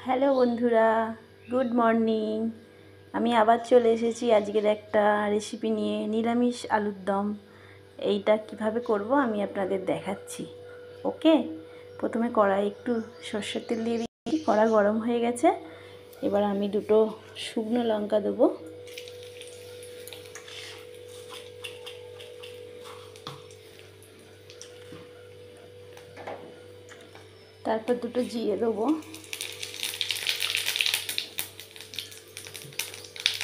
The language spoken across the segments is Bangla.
হ্যালো বন্ধুরা, গুড মর্নিং। আমি আবার চলে এসেছি আজকের একটা রেসিপি নিয়ে, নিরামিষ আলুর দম। এইটা কিভাবে করব আমি আপনাদের দেখাচ্ছি। ওকে, প্রথমে কড়াই একটু সর্ষের তেল দিয়ে দিচ্ছি। কড়া গরম হয়ে গেছে। এবার আমি দুটো শুকনো লঙ্কা দেবো। তারপর দুটো জিরে দেবো।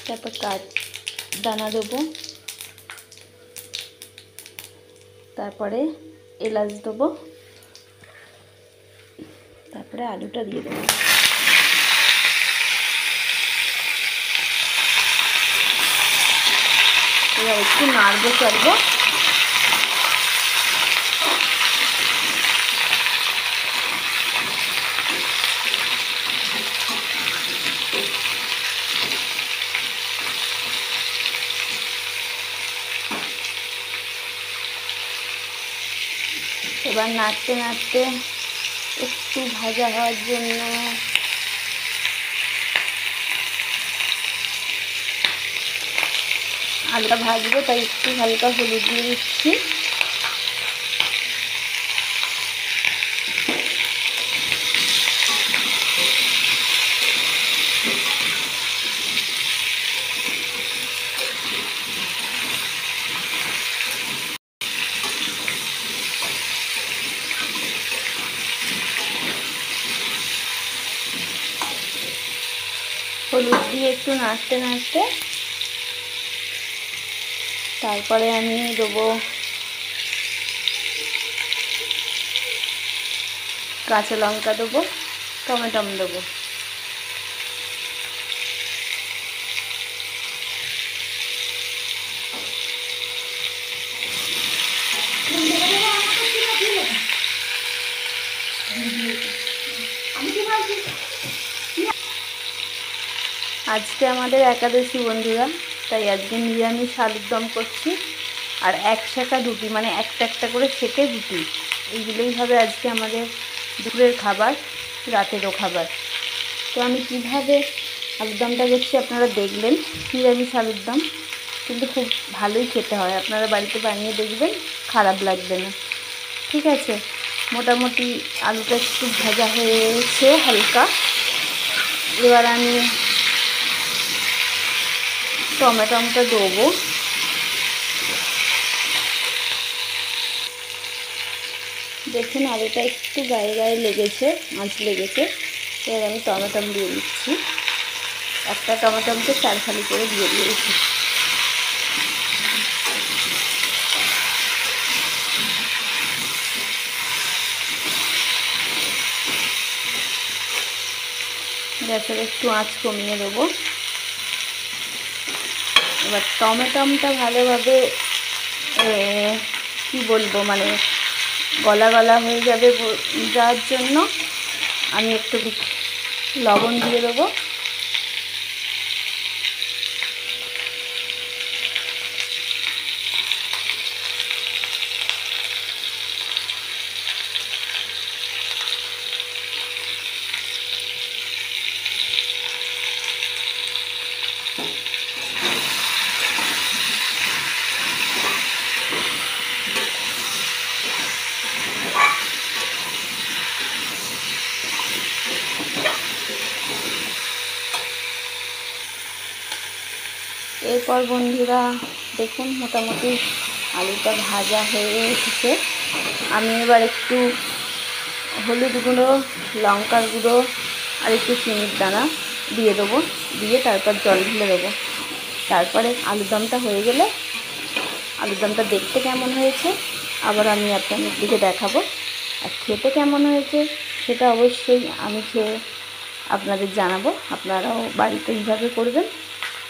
তারপর দানা দেবো। তারপরে এলাচ দেবো। তারপরে আলুটা দিয়ে দেবো। এবার একটু নাড়বো চাড়বো। এবার নাড়তে নাড়তে একটু ভাজা হওয়ার জন্য আলুটা ভাজবো, তাই একটু হালকা হলুদ দিয়ে দিচ্ছি। হলুদ দিয়ে একটু নাড়তে নাড়তে তারপরে আমি দেবো কাঁচা লঙ্কা দেবো, টমেটো দেবো। আজকে আমাদের একাদশী বন্ধুরা, তাই আজকে নিরামিষ আলুর দম করছি। আর এক সেঁকা রুটি, মানে একটা একটা করে সেঁকে রুটি, এইগুলোই হবে আজকে আমাদের দুপুরের খাবার, রাতেরও খাবার। তো আমি কীভাবে আলুর দমটা করছি আপনারা দেখলেন। নিরামিষ আলুর দম কিন্তু খুব ভালোই খেতে হয়, আপনারা বাড়িতে বানিয়ে দেখবেন, খারাপ লাগবে না। ঠিক আছে, মোটামুটি আলুটা একটু ভাজা হয়েছে হালকা। এবার আমি টমেটোটা দেবো। দেখুন আলুটা একটু গায়ে গায়ে লেগেছে, আঁচ লেগেছে। এবার আমি টমেটো দিয়ে দিচ্ছি। একটা টমেটোকে 4 ফালি করে দিয়ে দিয়েছি। গ্যাসের একটু আঁচ কমিয়ে দেবো। এবার টমেটোটা ভালোভাবে কি বলবো, মানে গলা গলা হয়ে যাবে, যাওয়ার জন্য আমি একটু লবণ দিয়ে দেবো। এরপর বন্ধুরা দেখুন মোটামুটি আলুটা ভাজা হয়ে এসেছে। আমি এবার একটু হলুদ গুঁড়ো, লঙ্কার গুঁড়ো আর একটু চিনির দানা দিয়ে দেবো। দিয়ে তারপর জল ঢেলে দেবো। তারপরে আলুর দমটা হয়ে গেলে, আলুর দমটা দেখতে কেমন হয়েছে আবার আমি আপনাদের দিকে দেখাবো। আর খেতে কেমন হয়েছে সেটা অবশ্যই আমি খেয়ে আপনাদের জানাবো। আপনারাও বাড়িতে এইভাবে করবেন,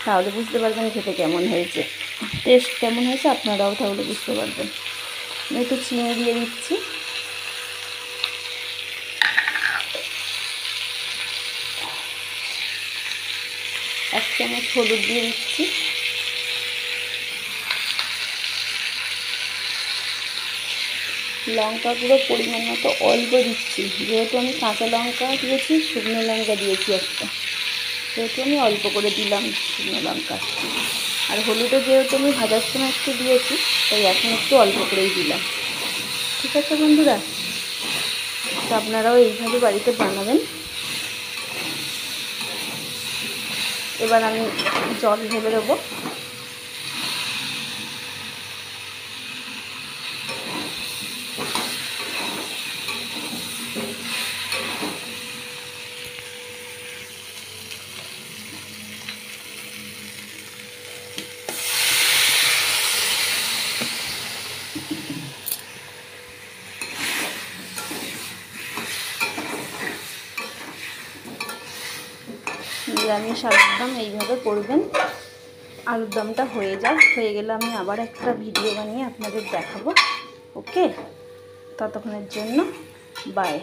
তাহলে বুঝতে পারবেন খেতে কেমন হয়েছে, টেস্ট কেমন হয়েছে আপনারাও তাহলে বুঝতে পারবেন। আমি একটু চিনি দিয়ে দিচ্ছি। এক চামচ হলুদ দিয়ে দিচ্ছি। লঙ্কা গুঁড়ো পরিমাণ মতো অল্প দিচ্ছি, যেহেতু আমি কাঁচা লঙ্কা দিয়েছি, শুকনো লঙ্কা দিয়েছি একটা, সেহেতু আমি অল্প করে দিলাম শুকনো লঙ্কা। আর হলুদও যেহেতু আমি ভাজার সময় একটু দিয়েছি, তাই এখন একটু অল্প করেই দিলাম। ঠিক আছে বন্ধুরা, তো আপনারাও এইভাবে বাড়িতে বানাবেন। এবার আমি জল ঢেলে দেবো। নিরামিষ আলুর দম এইভাবে করবেন। আলুর দমটা হয়ে গেলে আমি আবার একটা ভিডিও বানিয়ে আপনাদের দেখাবো। ওকে, ততক্ষণের জন্য বাই।